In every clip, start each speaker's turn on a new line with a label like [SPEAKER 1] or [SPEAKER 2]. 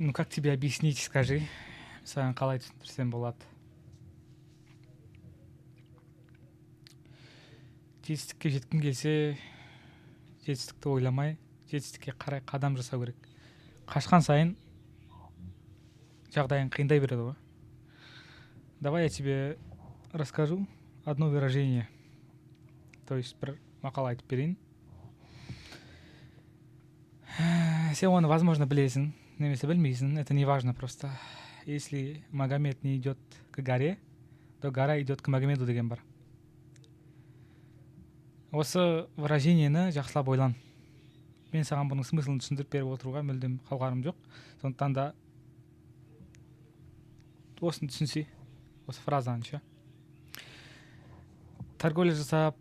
[SPEAKER 1] Ну, как тебе объяснить, скажи. Саған қалай түсіндірсем болады. Жетістікке жеткім келсе, жетістікті ойламай, жетістікке қарай қадам жасау керек. Қашқан сайын жағдайың қиындай береді ғой. Давай я тебе расскажу одно выражение. То есть бір мақал айтып берейін. Сен оны, возможно, білесің, немесе білмейсің, это не важно просто. Если Магомед не идет к горе, то гора идет к Магомеду деген бар. Осы выражениені жақсылап ойлан. Мен саған бұның смыслын түсіндіріп беріп отыруға мүлдем қауқарым жоқ. Сондықтан да осыны түсінсе, осы фразаны ше. Торговля жасап,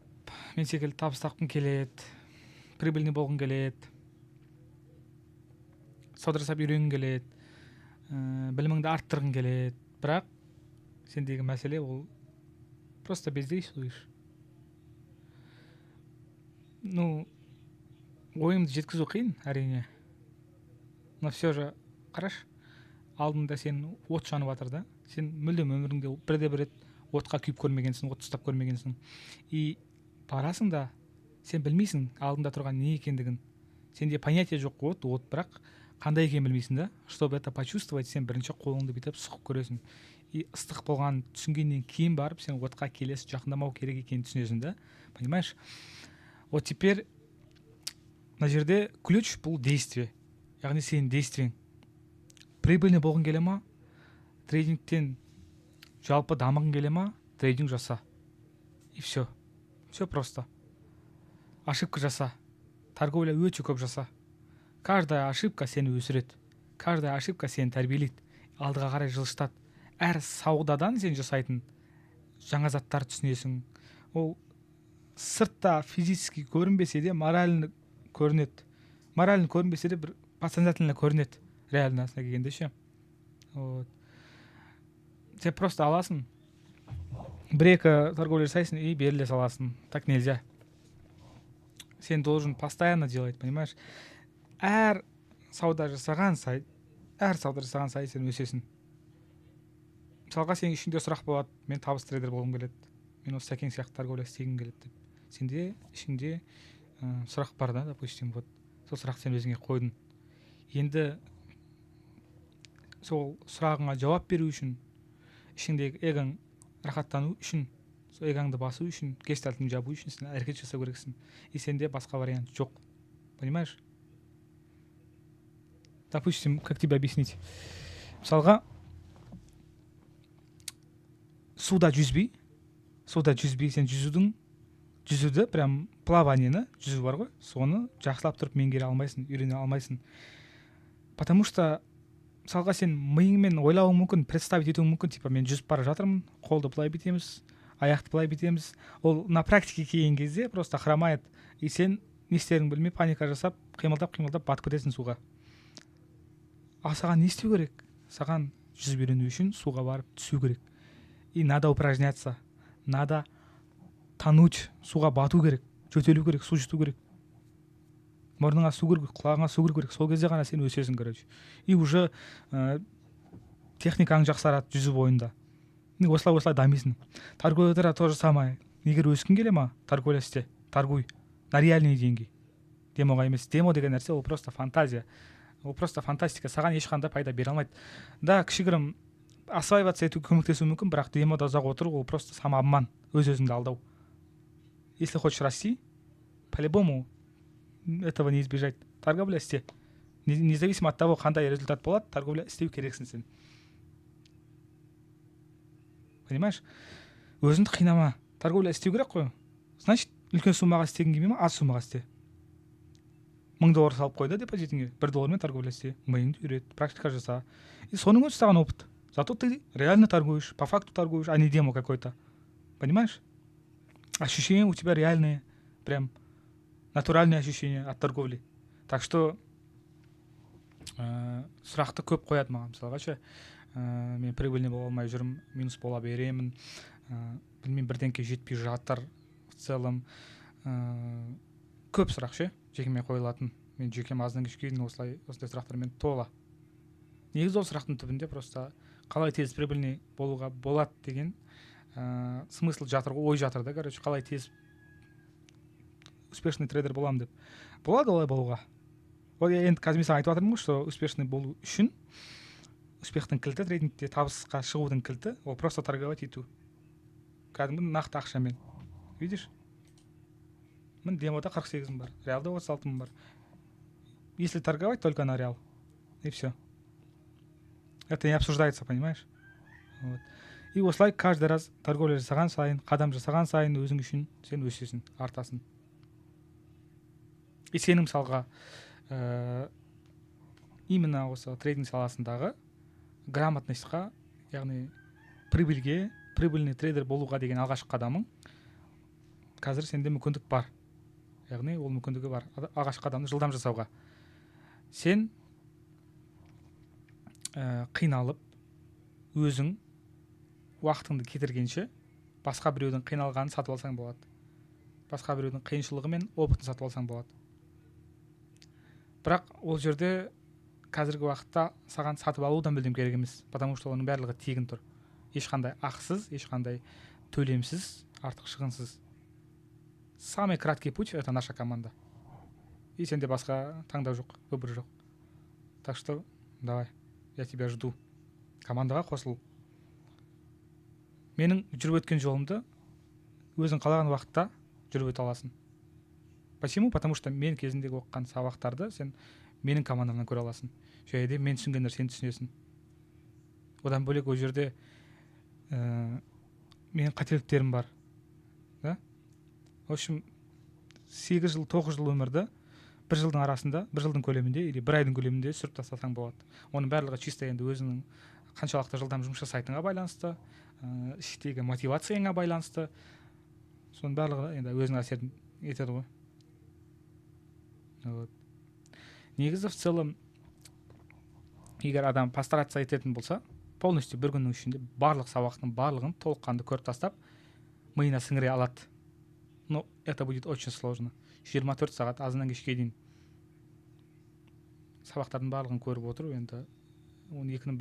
[SPEAKER 1] мен секілді табыс тапқым келеді, прибыльный болғың келеді, сауда жасап үйренгің келеді, біліміңді арттырғың келеді. Бірақ сендегі мәселе ол просто бездействуешь. Ну, ойымды жеткізу қиын, әрине. Но все же, қараш, алдында сен от жанып жатыр да. Сен мүлдем өміріңде бірде-бір рет отқа күйіп көрмегенсің, от ұстап көрмегенсің. И барасың да, сен білмейсің алдында тұрған не екендігін. Сенде понятие жоқ от, бірақ қандай екенін білмейсің да. Чтобы это почувствовать, сен бірінші қолыңды бүйтіп сұқып көресің. И ыстық болған түсінгеннен кейін барып, сен отқа келесі жақындамау керек екенін түсінесің да. Понимаешь? Вот теперь мына жерде ключ бұл действие. Яғни сенің действиең. Прибыльный болғың келе ма? Трейдингтен жалпы дамығың келе ма? Трейдинг жаса. И все. Все просто. Ошибка жаса. Торговля өте көп жаса. Каждая ошибка сені өсіреді. Каждая ошибка сені тәрбиелейді. Алдыға қарай жылжытады. Әр саудадан сен жасайтын жаңа заттар түсінесің. Ол сыртта физически көрінбесе де морально көрінеді. Морально көрінбесе де бір подсознательно көрінеді. Реальностына келгенде ше. Вот. Сен просто аласың. Бір-екі торговля жасайсың и беріле саласың. Так нельзя. Сен должен постоянно делать, понимаешь? Әр сауда жасаған сайын сен өсесің. Мысалға сенің ішінде сұрақ болады, мен табыс трейдер болғым келеді, мен осы сәкең сияқты торговля істегім келеді деп. Сенде ішінде сұрақ бар да, допустим, вот. Сол сұрақ сен өзіңе қойдың. Енді сол сұрағыңа жауап беру үшін, ішіңдегі эгоң рахаттану үшін, сол эгоңды басу үшін, гештальтын жабу үшін сен әрекет жасау керексің. И сенде басқа вариант жоқ. Понимаешь? Допустим, как тебе объяснить? Мысалға, суда жүзбей, сен жүзуді прям плаваниені, жүзу бар ғой, соны жақсылап тұрып меңгере алмайсың, үйрене алмайсың. Потому что мысалға сен миыңмен ойлауың мүмкін, представить етуің мүмкін, типа мен жүзіп бара жатырмын, қолды былай бітеміз, аяқты былай бітеміз. Ол на практике келген кезде просто хромает. И сен не істеріңді білмей паника жасап, қимылдап батып кетесің суға. А саған не істеу керек? Саған жүзіп үйрену үшін суға барып түсу керек. И надо упражняться, надо тонуть, суға бату керек, жөтелу керек, су жұту керек. Мұрныңа су кіру керек, құлағыңа су кіру керек. Сол кезде ғана сен өсесің, короче. И уже техникаң жақсарады жүзу бойында. Осылай дамисың. Торговляда тоже самое. Егер өскің келе ма, торговля істе, торгуй на реальный деньги. Демоға емес. Демо деген нәрсе ол просто фантазия. Ол просто фантастика. Саған ешқандай пайда бере алмайды. Да, кішігірім осваиваться ету көмектесу мүмкін, бірақ демода ұзақ отыру ол просто самообман, өз-өзіңді алдау. Если хочешь расти, по-любому этого не избежать. Торговля істе. Независимо от того, қандай результат болады, торговля істеу керексің сен. Понимаешь? Өзіңді қинама. Торговля істеу керек қой. Значит, үлкен суммаға істегің келмей ма, аз суммаға істе. $1000 салып қойды депозитіңе, $1 торговля істе. Миыңды үйрет, практика жаса. И соның өзі саған опыт. Зато ты реально торгуешь, по факту торгуешь, а не демо какой-то. Понимаешь? Ощущения у тебя реальные, прям натуральные ощущения от торговли. Так что сұрақты көп қояды маған. Мысалға ше, мен прибыльный бола алмай жүрмін, минус бола беремін, білмеймін, бірдеңке жетпей жатыр. В целом көп сұрақ ше, жекеме қойылатын. Мен жекем аздан кешке дейін осылай сұрақтармен тола. негізі ол сұрақтың түбінде просто қалай тез прибыльный болуға болады деген смысл жатыр ғой, ой жатыр да, короче, қалай тез успешный трейдер боламын деп. Болады олай болуға. Ол енді қазір мен саған айтып жатырмын ғой, что успешный болу үшін успехтің кілті, трейдингте табысқа шығудың кілті ол просто торговать ету. Кәдімгі нақты ақшамен. Видишь? Мен демода 48 бар, реалда 36 бар. Если торговать только на реал, и все. Это не обсуждается, понимаешь? Вот. И осылай каждый раз торговля жасаған сайын, қадам жасаған сайын өзің үшін сен өсесің, артасың. И сенің мысалға именно осы трейдинг саласындағы грамотностьқа, яғни прибыльный трейдер болуға деген алғашқы қадамың қазір сенде мүмкіндік бар. Яғни ол мүмкіндігі бар алғашқы қадамды жылдам жасауға. Сен қиналып өзің уақытыңды кетіргенше басқа біреудің қиналғанын сатып алсаң болады. Басқа біреудің қиыншылығы мен опытын сатып алсаң болады. Бірақ ол жерде қазіргі уақытта саған сатып алу да мүлдем керек емес, потому что оның барлығы тегін тұр. Ешқандай ақысыз, ешқандай төлемсіз, артық шығынсыз. Самый краткий путь — это наша команда. И сенде басқа таңдау жоқ, выбор жоқ. Так что давай, я тебя жду. Командаға қосыл. Менің жүріп өткен жолымды өзің қалаған уақытта жүріп өте аласың. Почему? Потому что мен кезіндегі оқыған сабақтарды сен менің командамнан көре аласың. Және мен түсінгендер сен түсінесің. Одан бөлек ол жерде менің қателіктерім бар. Да? В общем, 8 жыл, 9 жыл өмірді бір жылдың арасында, бір жылдың көлемінде или бір айдың көлемінде сүріп тастасаң болады. Оның барлығы чисто енді өзінің қаншалықты жылдам жұмыс жасайтынға байланысты, іштегі мотивацияңа байланысты. Соның барлығы енді өзінің әсерін етеді ғой. Вот. Негізі в целом, егер адам постараться ететін болса, полностью бір күннің ішінде барлық сабақтың барлығын толыққанды көріп тастап, миына сіңіре алады. Но это будет очень сложно. 24 сағат азынан кешке дейін сабақтардың барлығын көріп отыру, енді оның екінің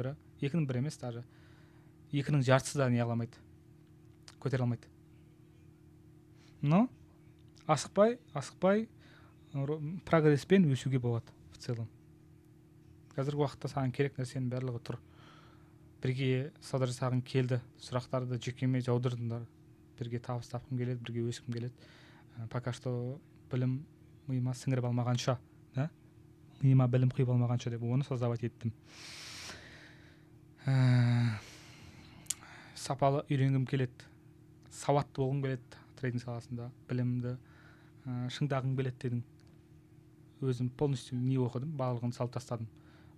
[SPEAKER 1] бірі емес, даже екінің жартысы да не аламайды, көтере алмайды. Но асықпай прогресспен өсуге болады в целом. Қазіргі уақытта саған керек нәрсенің барлығы тұр. Бірге сауда жасағың келді, сұрақтарды жекеме жаудырдыңдар. Бірге табыс тапқым келеді, бірге өскім келеді. Пока что білім миыма сіңіріп алмағанша, да? Миыма білім құйып алмағанша деп оны создавать еттім. Сапалы үйренгім келеді, сауатты болғым келеді трейдинг саласында, білімді шыңдағым келеді дедің. Өзім полностью не оқыдым, барлығын салып тастадым.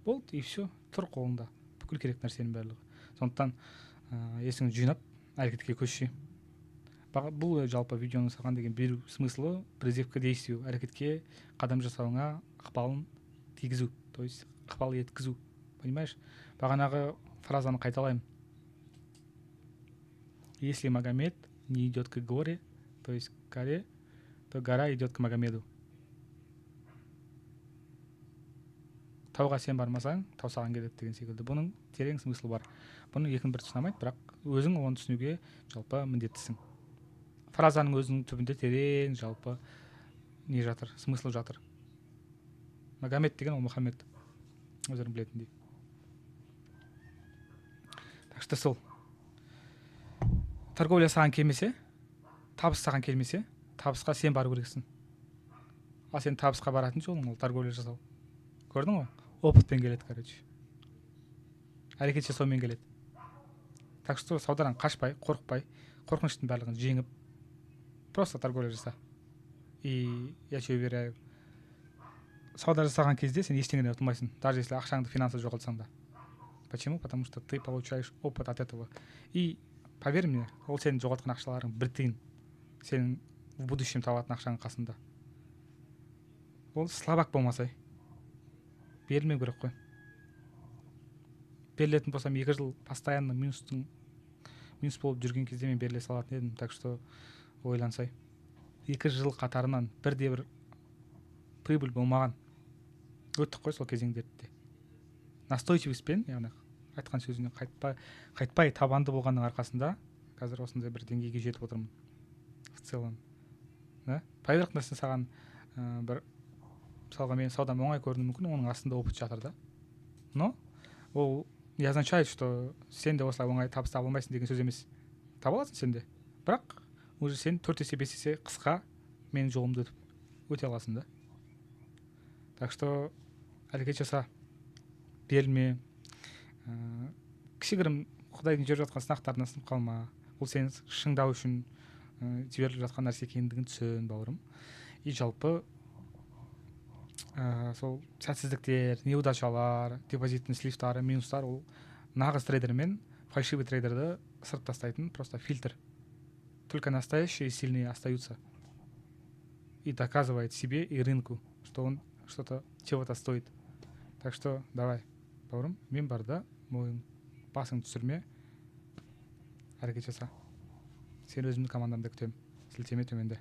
[SPEAKER 1] Болды, и все, тұр қолыңда бүкіл керек нәрсенің барлығы. Сондықтан есіңді жинап әрекетке көшші. Бұл жалпы видеоның саған деген беру смыслы призыв к действию, әрекетке қадам жасауыңа ықпалын тигізу, то есть ықпал еткізу. Понимаешь? Бағанағы фразаны қайталаймын. Если Магомед не идет к горе, то есть к горе, то гора идет к Магомеду. Тауға сен бармасаң, тау саған келеді деген секілді. Бұның терең смыслы бар. Бұны екінің бірі түсінамайды, бірақ өзің оны түсінуге жалпы міндеттісің. Фразаның өзінің түбінде терең жалпы не жатыр, смыслы жатыр. Магомед деген ол Мұхаммед, өздерің білетіндей. Так что сол. Торговля саған келмесе, табыс саған келмесе, табысқа сен бару керексің. Ал сен табысқа баратын жолың ол торговля жасау. Көрдің ғой? Опытпен келеді, короче. Әрекет жасаумен келеді. Так что саудадан қашпай, қорықпай, қорқыныштың барлығын жеңіп, просто торговля жаса. И я тебе уверяю, сауда жасаған кезде сен ештеңеден ұтылмайсың, даже если ақшаңды финансы жоғалтсаң да. Почему? Потому что ты получаешь опыт от этого. И поверь мне, ол сенің жоғалтқан ақшаларың бір тиын сенің в будущем табатын ақшаның қасында. Ол слабак болмасай берілмеу керек қой. Берілетін болсам 2 жыл постоянно минус болып жүрген кезде мен беріле салатын едім. Так что ойлансай. 2 жыл қатарынан бірде-бір прибыль болмаған. Өттік қой сол кезеңдерді. настойчивостьпен, яғни айтқан сөзіне қайтпай табанды болғанның арқасында қазір осындай бір деңгейге жетіп отырмын в целом. Пайдалық нәрсе саған бір мысалға мен саудам оңай көрінуі мүмкін, оның астында опыт жатыр да. Но ол не означает, что сен де осылай оңай табыс таба алмайсың деген сөз емес. Таба аласың сен де. Бірақ уже сен 4 есе 5 есе қысқа менің жолымды өте аласың да. Так что әрекет жаса, берілме, кішігірім Құдайдың жіберіп жатқан сынақтарына сынып қалма. Ол сені шыңдау үшін жіберіліп жатқан нәрсе екендігін түсін, бауырым. И жалпы сол сәтсіздіктер, неудачалар, депозиттің слифтары, минустар, ол нағыз трейдер мен фальшивый трейдерді сырт тастайтын просто фильтр. Только настоящие и сильные остаются. И доказывает себе и рынку, что он что-то чего-то стоит. Так что давай, бауырым, мен барда мойын басың түсірме, әрекет жаса. Сен өзімнің командамда күтемін. Сілтеме төменде.